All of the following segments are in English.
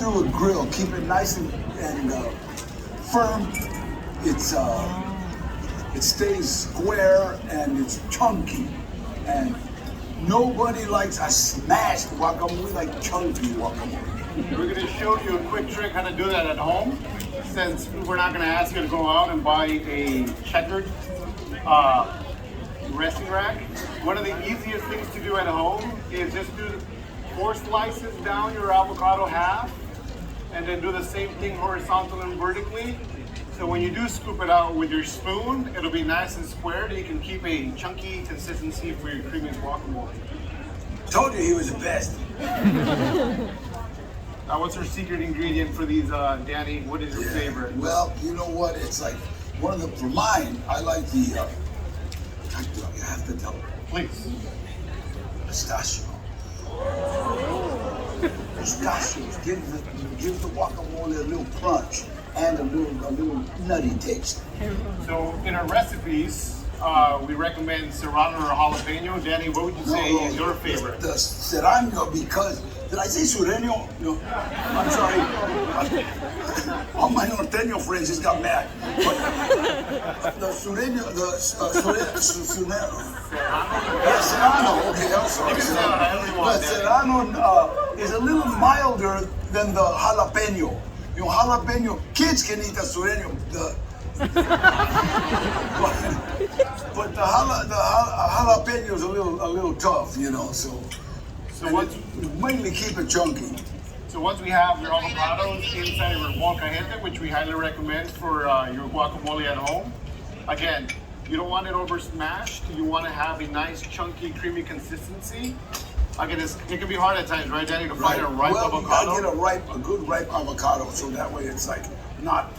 through a grill, keep it nice and firm. It stays square and it's chunky. And nobody likes a smashed guacamole like chunky guacamole. We're going to show you a quick trick how to do that at home, since we're not going to ask you to go out and buy a checkered resting rack. One of the easiest things to do at home is just do 4 slices down your avocado half, and then do the same thing horizontal and vertically. So when you do scoop it out with your spoon, it'll be nice and squared, and you can keep a chunky consistency for your creamy guacamole. Told you he was the best. Now, what's our secret ingredient for these, Danny? What is your favorite? Well, you know what? It's like one of the, for mine, I like the, you have to tell her. Please. Pistachio. Pistachios give the guacamole a little crunch and a little nutty taste. So in our recipes, we recommend serrano or jalapeno. Danny, what would you say is your favorite? The serrano, because, did I say sureño? No, I'm sorry. All my norteño friends just got mad. But the sureño, serrano, okay, I'm sorry. The serrano is a little milder than the jalapeno. You know, jalapeno, kids can eat the sureño. But the jalapeno is a little tough, you know. So once mainly keep it chunky. So once we have your avocados inside of your molcajete, which we highly recommend for your guacamole at home, again, you don't want it over smashed. You want to have a nice, chunky, creamy consistency. Again, it can be hard at times, right, Danny, to find a ripe avocado? You gotta get a good ripe avocado, so that way it's like not.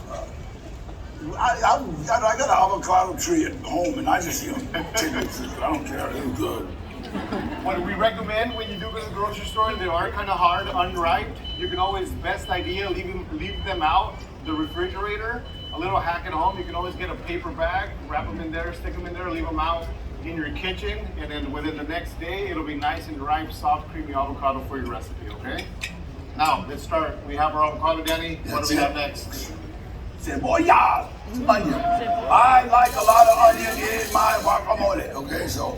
I got an avocado tree at home, and I just eat them. I don't care. They're good. What we recommend when you do go to the grocery store, they are kind of hard, unripe. You can always, best idea, leave them out the refrigerator. A little hack at home, you can always get a paper bag, wrap them in there, stick them in there, leave them out in your kitchen, and then within the next day, it'll be nice and ripe, soft, creamy avocado for your recipe, okay? Now, let's start. We have our avocado, Danny. What do we have next? Cebolla, onion. I like a lot of onion in my guacamole, okay? So,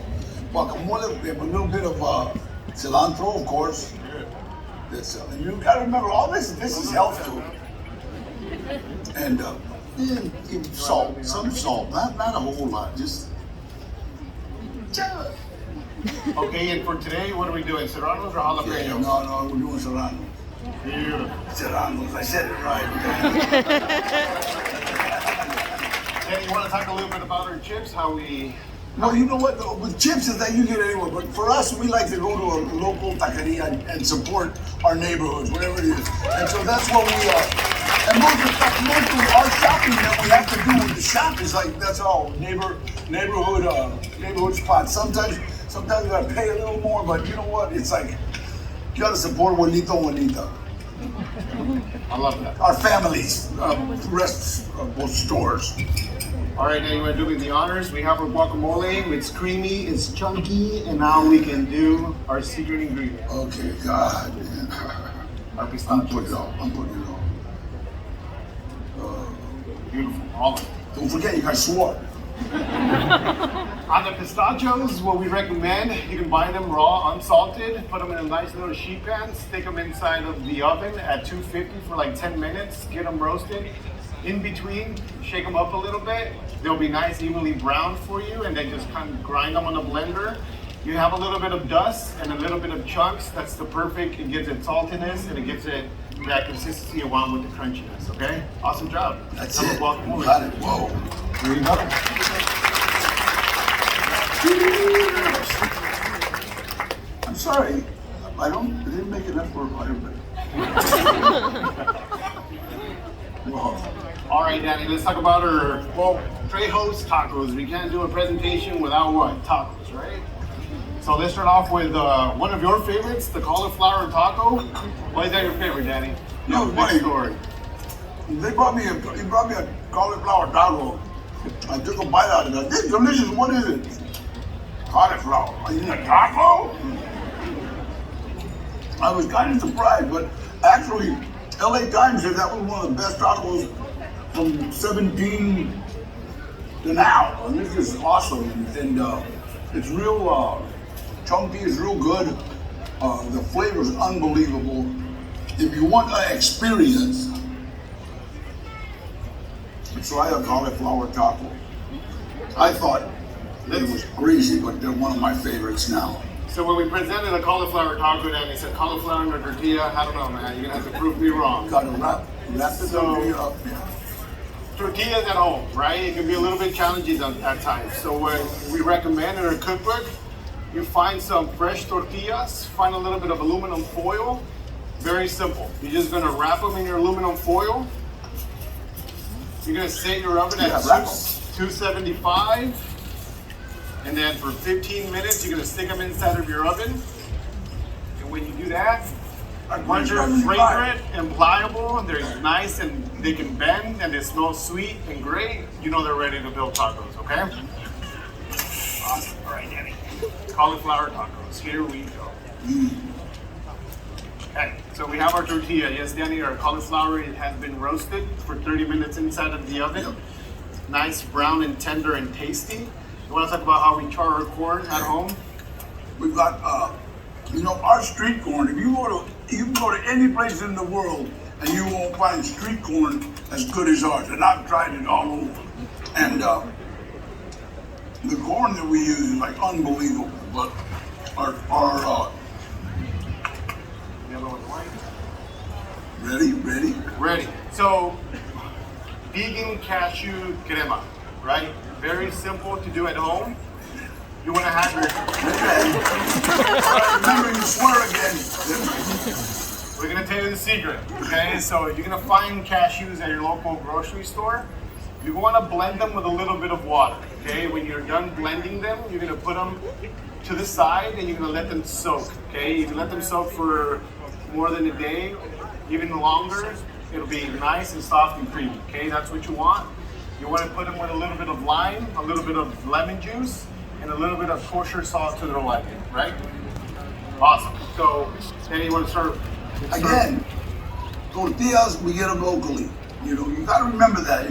guacamole, we have a little bit of cilantro, of course. And you gotta remember, all this is health food. And salt, some salt, not a whole lot, just. Okay, and for today, what are we doing? Serranos or jalapenos? No, we're doing serrano. Beautiful. Serranos, I said it right. Danny, you want to talk a little bit about our chips? How we... Well, you know what? With chips is that you get anywhere, but for us, we like to go to a local taqueria and support our neighborhoods, whatever it is. And so that's what we are. And most of our shopping that we have to do with the shop is like, that's all neighborhood spots. Sometimes you gotta pay a little more, but you know what? It's like, you gotta support Juanita. I love that. Our families, both stores. All right, now you want to do me the honors. We have our guacamole. It's creamy, it's chunky, and now we can do our secret ingredient. Okay, God, man. Our pistachios. I'm putting it on. Beautiful, all of it. Don't forget, you got sword. On the pistachios, what we recommend, you can buy them raw, unsalted, put them in a nice little sheet pan, stick them inside of the oven at 250 for like 10 minutes, get them roasted. In between, shake them up a little bit. They'll be nice, evenly browned for you, and then just kind of grind them on a blender. You have a little bit of dust and a little bit of chunks. That's the perfect. It gives it saltiness and it gives it that consistency you want with the crunchiness. Okay? Awesome job. That's it. Got it. Whoa. There you go. I'm sorry. I didn't make enough for everybody. Whoa. All right, Danny, let's talk about our, Trejo's tacos. We can't do a presentation without what? Tacos, right? So let's start off with one of your favorites, the cauliflower taco. Why is that your favorite, Danny? No, big story. He brought me a cauliflower taco. I took a bite out of it. This is delicious. What is it? Cauliflower. Are you a taco? I was kind of surprised, but actually, LA Times said that was one of the best tacos from 17 to now. And this is awesome. And it's real chunky, it's real good. The flavor is unbelievable. If you want an experience, try a cauliflower taco. I thought it was crazy, but they're one of my favorites now. So when we presented a cauliflower taco, and he said cauliflower in a tortilla, I don't know, man. You're gonna have to prove me wrong. Got to wrap the tortilla up. Tortillas at home, right? It can be a little bit challenging at times. So what we recommend in our cookbook, you find some fresh tortillas, find a little bit of aluminum foil. Very simple. You're just gonna wrap them in your aluminum foil. You're gonna set your oven at 275, and then for 15 minutes, you're gonna stick them inside of your oven. And when you do that, once they're fragrant and pliable, and they're nice and they can bend and they smell sweet and great, you know they're ready to build tacos, okay? Awesome. All right, Danny. Cauliflower tacos. Here we go. Okay, so we have our tortilla. Yes, Danny, our cauliflower, it has been roasted for 30 minutes inside of the oven. Yep. Nice, brown and tender and tasty. You want to talk about how we char our corn at home? We've got, our street corn. If you can go to any place in the world and you won't find street corn as good as ours. And I've tried it all over. And the corn that we use is like unbelievable. But our Ready. So, vegan cashew crema, right? Very simple to do at home. You want to have your... Remember, you swear again. We're going to tell you the secret, okay? So you're going to find cashews at your local grocery store. You want to blend them with a little bit of water, okay? When you're done blending them, you're going to put them to the side and you're going to let them soak, okay? You can let them soak for more than a day, even longer. It'll be nice and soft and creamy, okay? That's what you want. You want to put them with a little bit of lime, a little bit of lemon juice, and a little bit of kosher salt to their liking, right? Awesome. So, then you want to serve. Again, tortillas, we get them locally. You know, you got to remember that.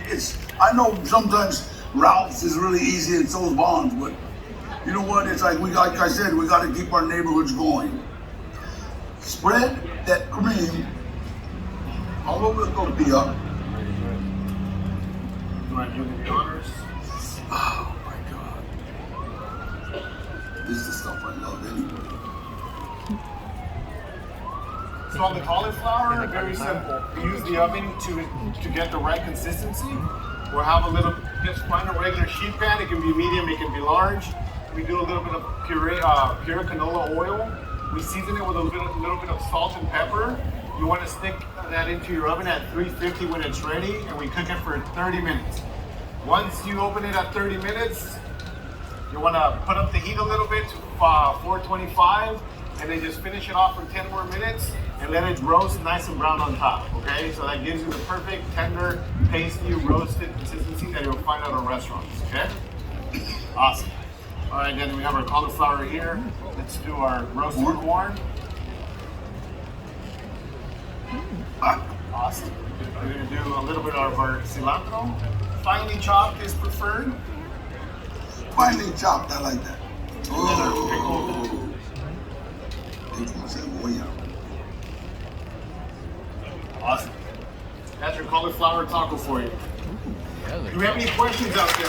If I know sometimes Ralph's is really easy and so is Bond's, but you know what? It's like like I said, we got to keep our neighborhoods going. Spread that cream all over the tortilla. You want to do the honors? Oh my God. This is the stuff I love anyway. So on the cauliflower, very simple. Use the oven to get the right consistency. We'll have just find a regular sheet pan. It can be medium, it can be large. We do a little bit of pure canola oil. We season it with a little bit of salt and pepper. You want to stick that into your oven at 350 when it's ready, and we cook it for 30 minutes. Once you open it at 30 minutes, you want to put up the heat a little bit to 425, and then just finish it off for 10 more minutes and let it roast nice and brown on top, okay? So that gives you the perfect, tender, tasty, roasted consistency that you'll find at our restaurants, okay? Awesome. All right, then we have our cauliflower here. Let's do our roasted corn. Awesome. We're gonna do a little bit of our cilantro. Finely chopped is preferred. Finely chopped, I like that. Oh. Awesome. That's your cauliflower taco for you. Do we have any questions out there?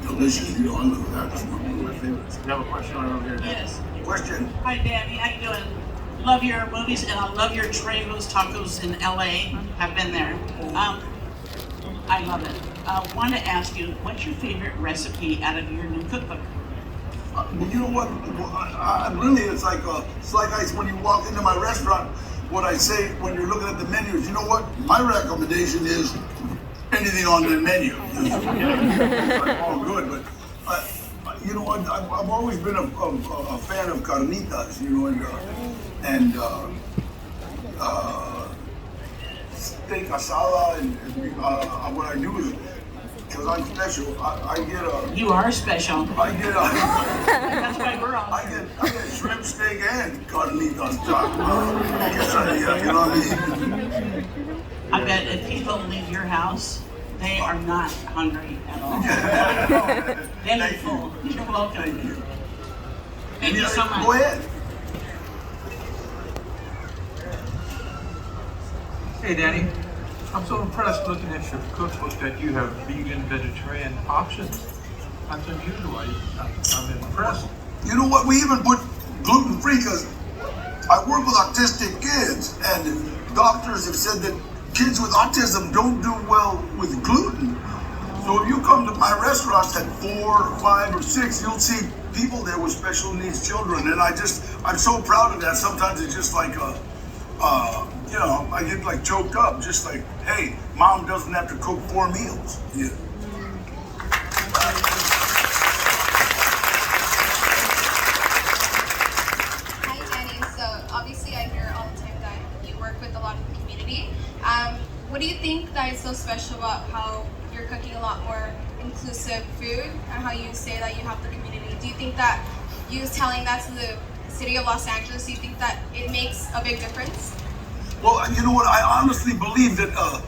Delicious. You know, I love that. That's one of my favorites. We have a question right over here. Yes. Question. Hi, Danny. How you doing? Love your movies, and I love your Trejo's tacos in LA. I've been there. I love it. I want to ask you, what's your favorite recipe out of your new cookbook? You know what? Really, it's like when you walk into my restaurant, what I say when you're looking at the menus, you know what? My recommendation is anything on the menu. It's like, oh, good, but you know what? I've always been a fan of carnitas, you know, and steak asada, and what I do is because I'm special. I get a. You are special. I get a. That's why we're all. I get shrimp steak and carnitas taco. Quesadilla, you know what I mean? I bet if people leave your house, they are not hungry at all. They're full. You're welcome. Thank you. Thank you so much. Go ahead. Hey Danny, I'm so impressed looking at your cookbook that you have vegan, vegetarian options. That's unusual. I'm impressed. You know what? We even put gluten-free because I work with autistic kids, and doctors have said that kids with autism don't do well with gluten. So if you come to my restaurants at 4, 5, or 6, you'll see people there with special needs children, and I'm so proud of that. Sometimes it's just like you know, I get like choked up, just like, hey, mom doesn't have to cook 4 meals. Yeah. Hi, Danny. So obviously I hear all the time that you work with a lot of the community. What do you think that is so special about how you're cooking a lot more inclusive food and how you say that you help the community? Do you think that you telling that to the city of Los Angeles, do you think that it makes a big difference? Well, you know what? I honestly believe that I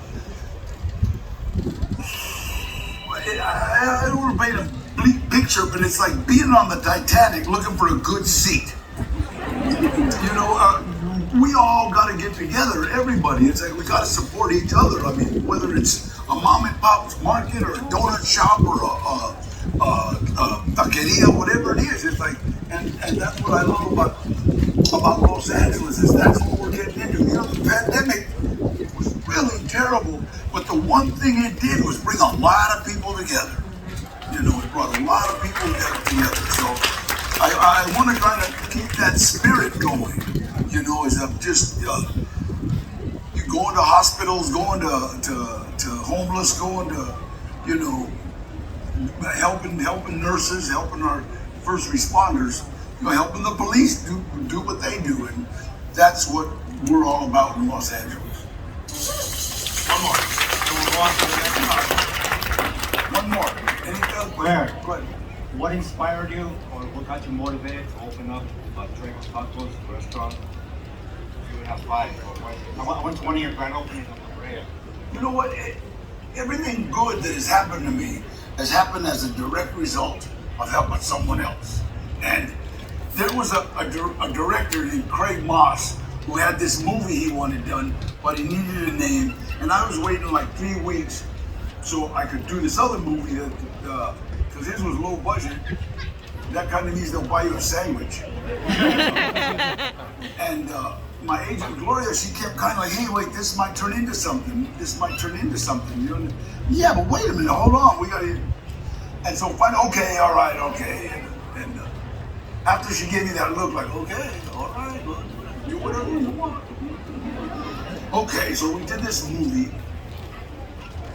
don't want to paint a bleak picture, but it's like being on the Titanic looking for a good seat. You know, we all got to get together, everybody. It's like we got to support each other. I mean, whether it's a mom and pop's market or a donut shop or a taqueria, whatever it is. It's like, and that's what I love about Los Angeles is that's what we're getting into. You know, the pandemic was really terrible, but the one thing it did was bring a lot of people together. You know, it brought a lot of people together. So I want to kind of keep that spirit going. You know, is just you going to hospitals, going to homeless, going to, you know, helping nurses, helping our first responders, you know, helping the police do what they do, and that's what we're all about in Los Angeles. One more. So we'll go on to the next part. One more. Anything? Where? Go ahead. What inspired you, or what got you motivated to open up Trejo's Tacos restaurant? You would have 5. I went to one of your grand openings in La Brea. You know what? Everything good that has happened to me has happened as a direct result of helping someone else. And there was a director named Craig Moss who had this movie he wanted done, but he needed a name. And I was waiting like 3 weeks so I could do this other movie because his was low budget. That kind of means they'll buy you a sandwich. And my agent Gloria, she kept kind of like, hey, wait, this might turn into something. This might turn into something. You know? Yeah, but wait a minute, hold on, we got to. And so finally, okay, all right, okay. And after she gave me that look, like, okay, all right, well, do whatever you want. Okay, so we did this movie,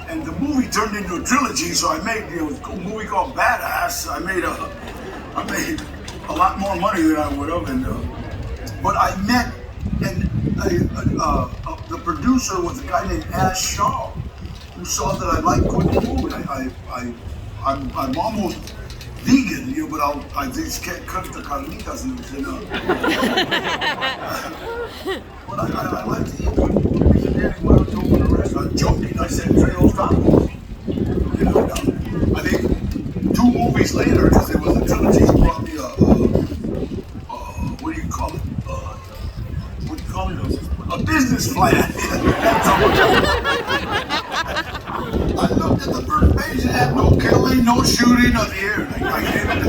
and the movie turned into a trilogy. So I made a movie called Badass. I made a lot more money than I would have, and but I met the producer was a guy named Ash Shaw, who saw that I liked cooking food. I'm almost vegan, you know, but I just can't cook the carnitas and but I like to eat good food. He said, Danny, why don't you open a restaurant? Joking, I said, Trejo's Tacos. You know, I think 2 movies later, because it was a trilogy, he brought me what do you call it? What do you call it? A business plan. I looked at the first page and had no killing, no shooting of the air. Like, I gave it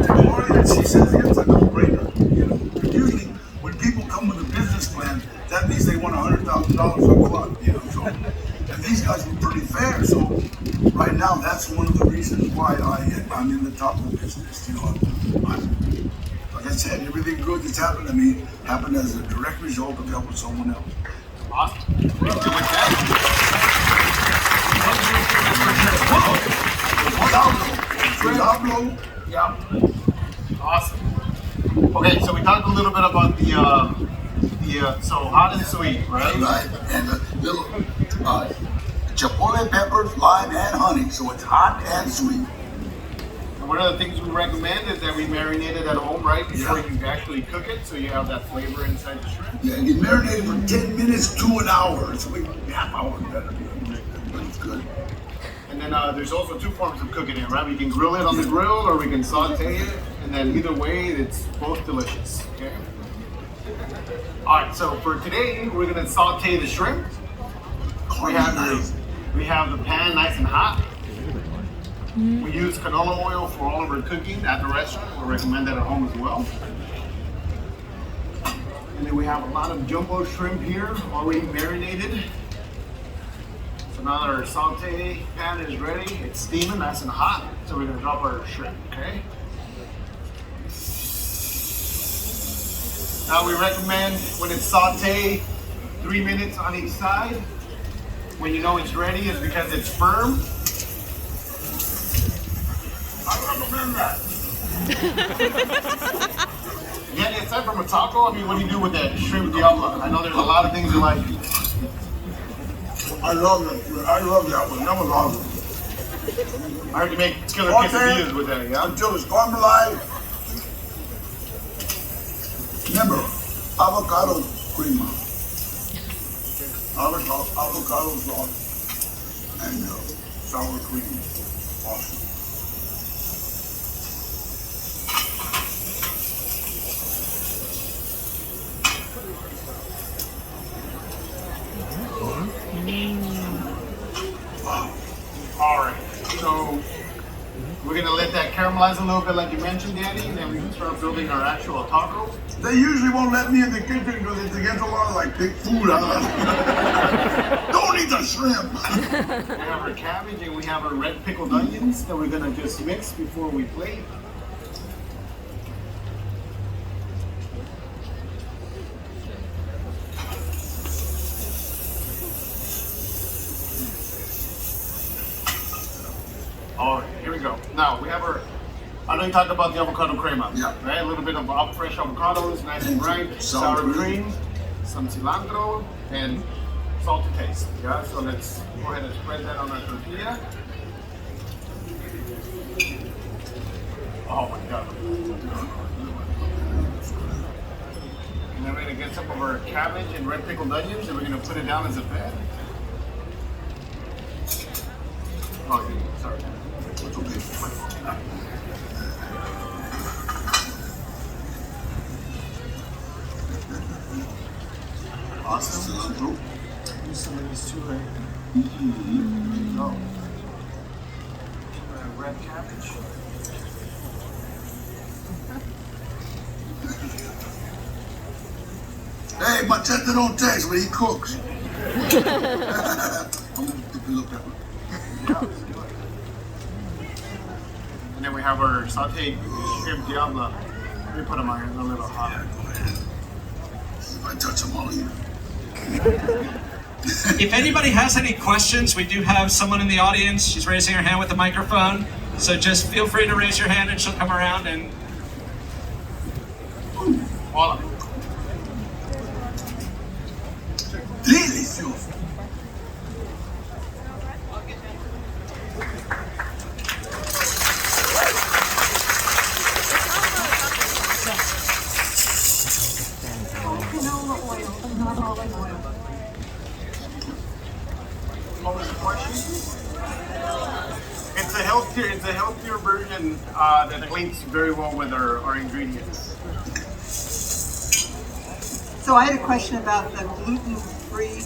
to Gloria, and she says it's a no-brainer. You know, usually when people come with a business plan, that means they want $100,000 up front. You know, so and these guys were pretty fair. So right now, that's one of the reasons why I'm in the taco business. You know, like I said, everything good that's happened to me happened as a direct result of helping someone else. Awesome. With that, Yeah. Awesome. Okay, so we talked a little bit about the so hot and sweet, right? Right. And chipotle peppers, lime, and honey. So it's hot and sweet. And one of the things we recommend is that we marinate it at home right before Yeah. you actually cook it, so you have that flavor inside the shrimp. Yeah, you marinate it for 10 minutes to an hour. It's like half hour better. But it's good. And then there's also two forms of cooking it, right? We can grill it on the grill, or we can saute it, and then either way, it's both delicious. Okay. All right. So for today, we're gonna saute the shrimp. We have the pan nice and hot. We use canola oil for all of our cooking at the restaurant. We recommend that at home as well. And then we have a lot of jumbo shrimp here, already marinated. So now that our saute pan is ready, it's steaming nice and hot. So we're gonna drop our shrimp, okay? Now we recommend when it's sauteed, 3 minutes on each side. When you know it's ready, it's because it's firm. I recommend that. Yeah, aside from a taco, I mean, what do you do with that shrimp diablo? I know there's a lot of things you like. I love that. I love that one. That was awesome. I heard you make killer Okay. quesadillas with that, yeah? Until it's caramelized. Remember, avocado creamer. Avocado sauce. And sour cream. Awesome. All right, so we're gonna let that caramelize a little bit like you mentioned, Danny, and then we can start building our actual taco. They usually won't let me in the kitchen because it's against a lot of like big food. Don't eat the shrimp. We have our cabbage and we have our red pickled onions that we're gonna just mix before we plate. All right, here we go. Now we have our. I know you talked about the avocado crema. Yeah. Right, a little bit of fresh avocados, nice and ripe, sour cream, some cilantro, and salt to taste. Yeah. So let's go ahead and spread that on our tortilla. Oh my God. And then we're gonna get some of our cabbage and red pickled onions, and we're gonna put it down as a bed. Oh, sorry. It's okay. Awesome. Cilantro. Use some of these too, right? Mm-hmm. There you go. Red cabbage. Hey, Machete don't taste when he cooks. I'm gonna dip a little pepper. Yeah, let's do it. And then we have our sauteed shrimp diablo. Let me put them on here, they're a little hot. Yeah, go ahead. If I touch them, I'll eat them. If anybody has any questions, we do have someone in the audience. She's raising her hand with the microphone. So just feel free to raise your hand and she'll come around and... Voila. Delicioso. Canola oil, not olive oil. What was the question? It's a healthier version that links very well with our ingredients. So I had a question about the gluten-free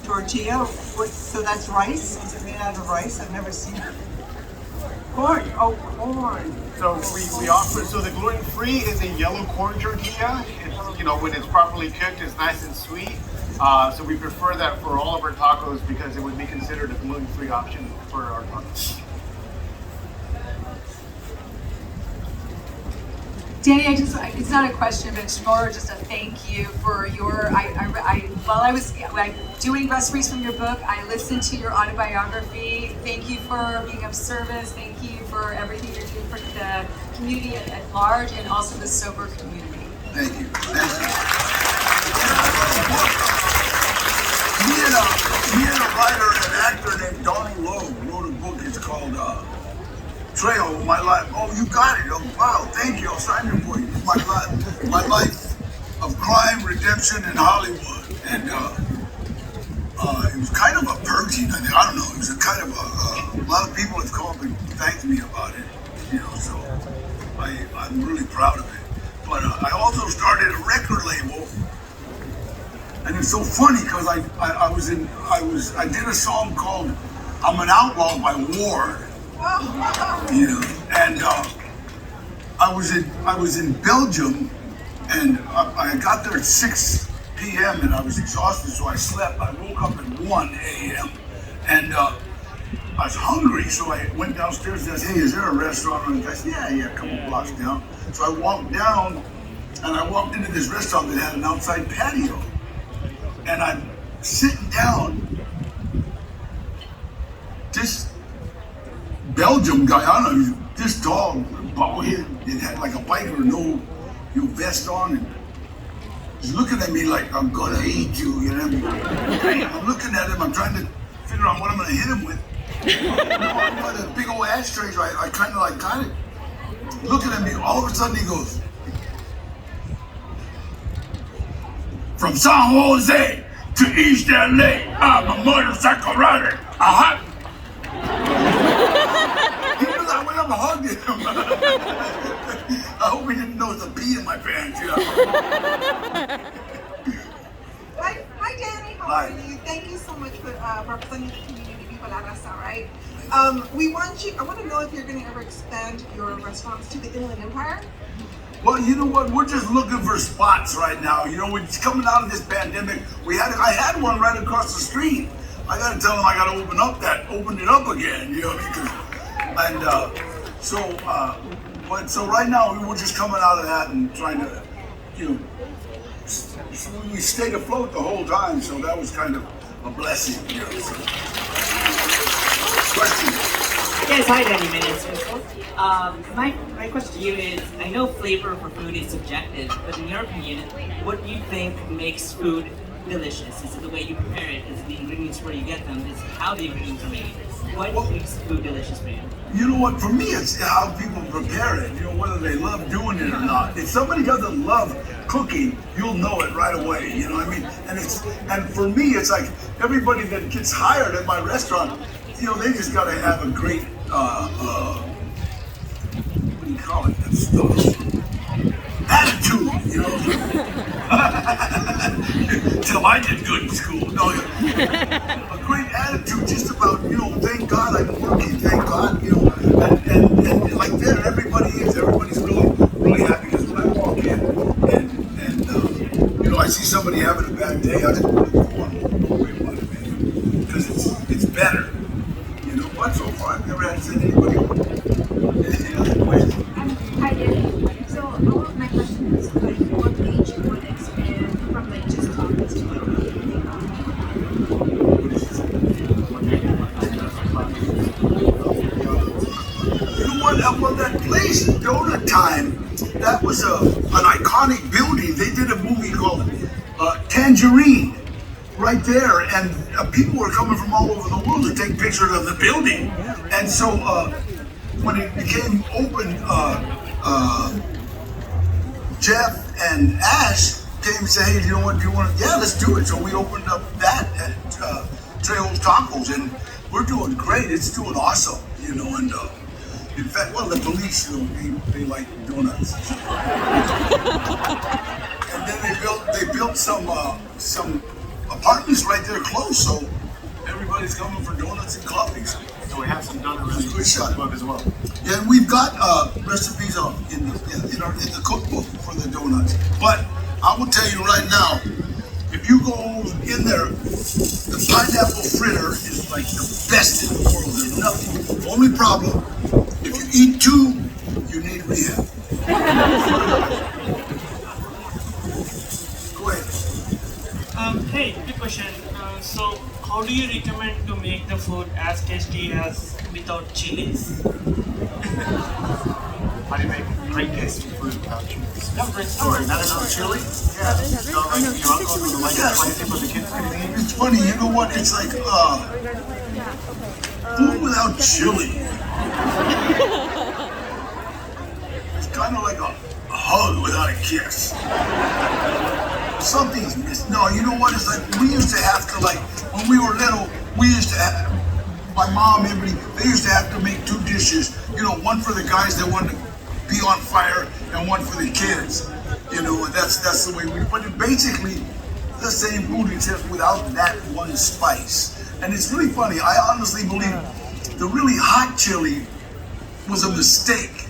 tortilla. So that's rice? Is it made out of rice? I've never seen it. Corn. Oh, corn. So we offer, so the gluten-free is a yellow corn tortilla. It's, you know, when it's properly cooked, it's nice and sweet. So we prefer that for all of our tacos because it would be considered a gluten-free option for our tacos. Danny, it's not a question, but it's more just a thank you for your, while I was doing recipes from your book, I listened to your autobiography. Thank you for being of service. Thank you for everything you're doing for the community at large and also the sober community. Thank you. Me and a writer and actor brother named Donald Lowe wrote a book. It's called Trejo, My Life. Oh, you got it. Oh, wow, thank you. I'll sign it for you. My life of crime, redemption, in Hollywood. And it was kind of a purging. I don't know. It was a kind of a lot of people have called and thanked me about it. You know, so I'm really proud of it. But I also started a record label. And it's so funny because I did a song called "I'm an Outlaw" by War, you know, and I was in Belgium, and I got there at 6 p.m. and I was exhausted, so I slept. I woke up at 1 a.m. and I was hungry, so I went downstairs and I said, "Hey, is there a restaurant?" And the guy said, "Yeah, a couple blocks down." So I walked down, and I walked into this restaurant that had an outside patio. And I'm sitting down, this Belgium guy, I don't know, this tall, bald head, it had like a biker, no vest on, and he's looking at me like, "I'm gonna eat you," you know? I'm looking at him, I'm trying to figure out what I'm gonna hit him with. By the big old ashtrays, I kind of like got it. Looking at me, all of a sudden he goes, "From San Jose to East LA, I'm a motorcycle rider. Uh-huh." He knew that when I'm hugging him. I hope he didn't know the pee in my pants, you know. Hi Danny, how Hi. are you? Thank you so much for representing the community, Viva La Raza, right? I want to know if you're going to ever expand your restaurants to the Inland Empire. Well, you know what? We're just looking for spots right now. You know, we're just coming out of this pandemic. I had one right across the street. I got to tell them I got to open it up again. You know, so right now we're just coming out of that and trying to, you know, we stayed afloat the whole time. So that was kind of a blessing. You know. So. Question. Yes, hi Danny, my name is Crystal. My question to you is, I know flavor for food is subjective, but in your opinion, what do you think makes food delicious? Is it the way you prepare it? Is it the ingredients where you get them? Is it how the ingredients are made? What makes food delicious for you? You know what, for me it's how people prepare it, you know, whether they love doing it or not. If somebody doesn't love cooking, you'll know it right away, you know what I mean? And for me, it's like everybody that gets hired at my restaurant, you know, they just gotta have a great, what do you call it, that stuff? Attitude, you know? Till I did good in school. No, a great attitude, just about, you know, thank God I'm working, thank God, you know, and like that, everybody's really happy because when I walk in and you know, I see somebody having a bad day, I just want to go on away about it, man, because it's better, you know. But so far I've never had to send anybody away. Hi there. So my question is, like, what age you would expand from like just tacos to like anything else? You know what? Well, that place, Donut Time, that was an iconic building. They did a movie called Tangerine right there, and people were coming from all over the world to take pictures of the building. And so when it became open, Jeff and Ash came and said, "Hey, you know what? Do you want to?" "Yeah, let's do it." So we opened up that at Trejo's Tacos, and we're doing great. It's doing awesome, you know. And in fact, well, the police, you know, they like donuts. And then they built some apartments right there close, so everybody's coming for donuts and coffee. So we have some donut Good recipes shot. in the book as well. Yeah, and we've got recipes in the cookbook for the donuts. But I will tell you right now, if you go in there, the pineapple fritter is like the best in the world. There's nothing. The only problem, if you eat two, you need rehab. Go ahead. Hey, quick question. So, how do you recommend to make the food as tasty as without chilies? How do you make great tasting food without chilies? That's a great story. Not enough chili? Yeah. So like your uncle who likes spicy, but the kids can eat. It's funny, you know what? It's like Food without chili. It's kind of like a hug without a kiss. Something's missing. No, you know what? It's like we used to have to, like, when we were little, we used to have, my mom, everybody, they used to have to make 2 dishes. You know, one for the guys that wanted to be on fire and one for the kids. You know, and that's the way we, but it basically the same food except without that one spice. And it's really funny. I honestly believe the really hot chili was a mistake.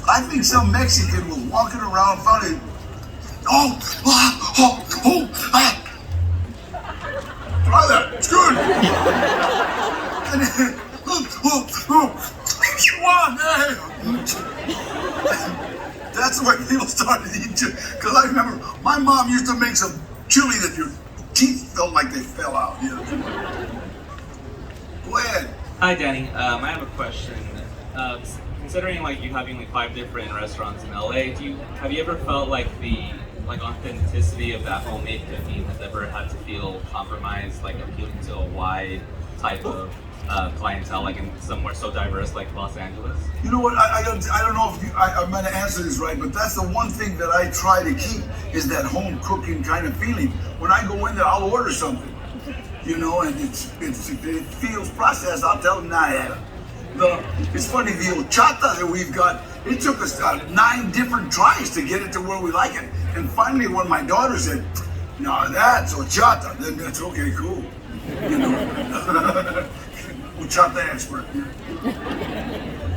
I think some Mexican was walking around, found it. Try that. It's good. And then, that's the way people started eating chili. Because I remember my mom used to make some chili that your teeth felt like they fell out. You know? Go ahead. Hi, Danny. I have a question. Considering like you having like 5 different restaurants in LA, have you ever felt like the authenticity of that homemade cooking has ever had to feel compromised, like appealing to a wide type of clientele, like in somewhere so diverse like Los Angeles? You know what? I don't know if I'm going to answer this right, but that's the one thing that I try to keep is that home cooking kind of feeling. When I go in there, I'll order something, you know, and if it feels processed, I'll tell them, nah, it's funny, the horchata that we've got, it took us 9 different tries to get it to where we like it. And finally, when my daughter said, no, that's horchata, then that's okay, cool. You know, horchata expert.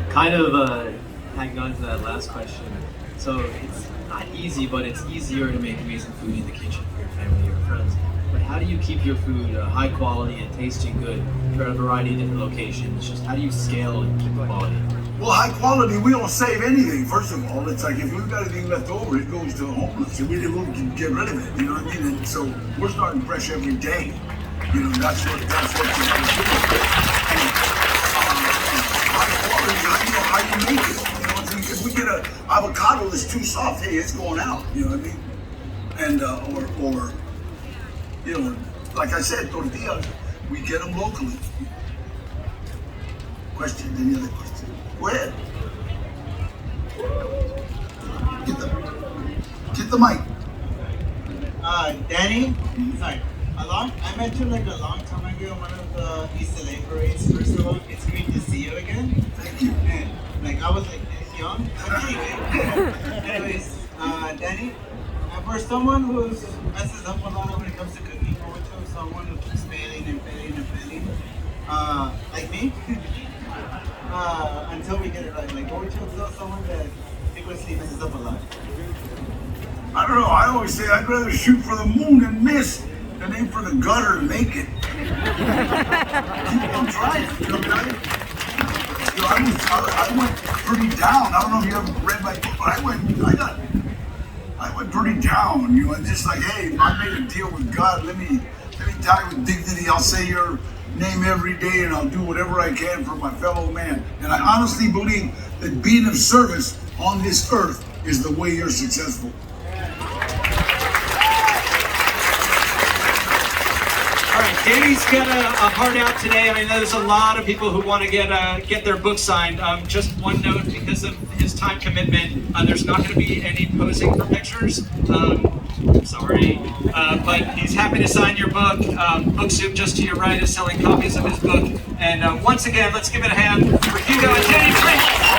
Kind of hanging on to that last question. So it's not easy, but it's easier to make amazing food in the kitchen for your family or friends. But how do you keep your food high quality and tasting good for a variety of different locations? Just how do you scale and keep the quality? Well, high quality, we don't save anything, first of all. It's like if we've got anything left over, it goes to the homeless. And we didn't get rid of it, you know what I mean? And so we're starting fresh every day. You know, that's what you gotta do. And, high quality, how you make it. You know, if we get an avocado that's too soft, hey, it's going out, you know what I mean? And, or you know, like I said, tortillas, we get them locally. Questions? Any other questions? Go ahead. Get the mic. Danny, sorry. I met you like a long time ago in one of the East LA parades. First of all, it's great to see you again. Thank you. And like I was like this young. Anyways, Danny, for someone who messes up a lot when it comes to cooking, or to someone who keeps failing and failing and failing, like me, until we get it right. Like, what would you tell someone that frequently messes up a lot? I don't know. I always say I'd rather shoot for the moon and miss than aim for the gutter and make it. Keep on trying. You know, I went pretty down. I don't know if you ever read my book, but I went pretty down. You know, just like, hey, I made a deal with God. Let me die with dignity. I'll say your name every day, and I'll do whatever I can for my fellow man. And I honestly believe that being of service on this earth is the way you're successful. Danny's got a heart out today. I mean, there's a lot of people who want to get their book signed. Just one note, because of his time commitment, there's not going to be any posing for pictures. I'm sorry, but he's happy to sign your book. Book Soup, just to your right, is selling copies of his book. And once again, let's give it a hand for Hugo and Danny Trejo.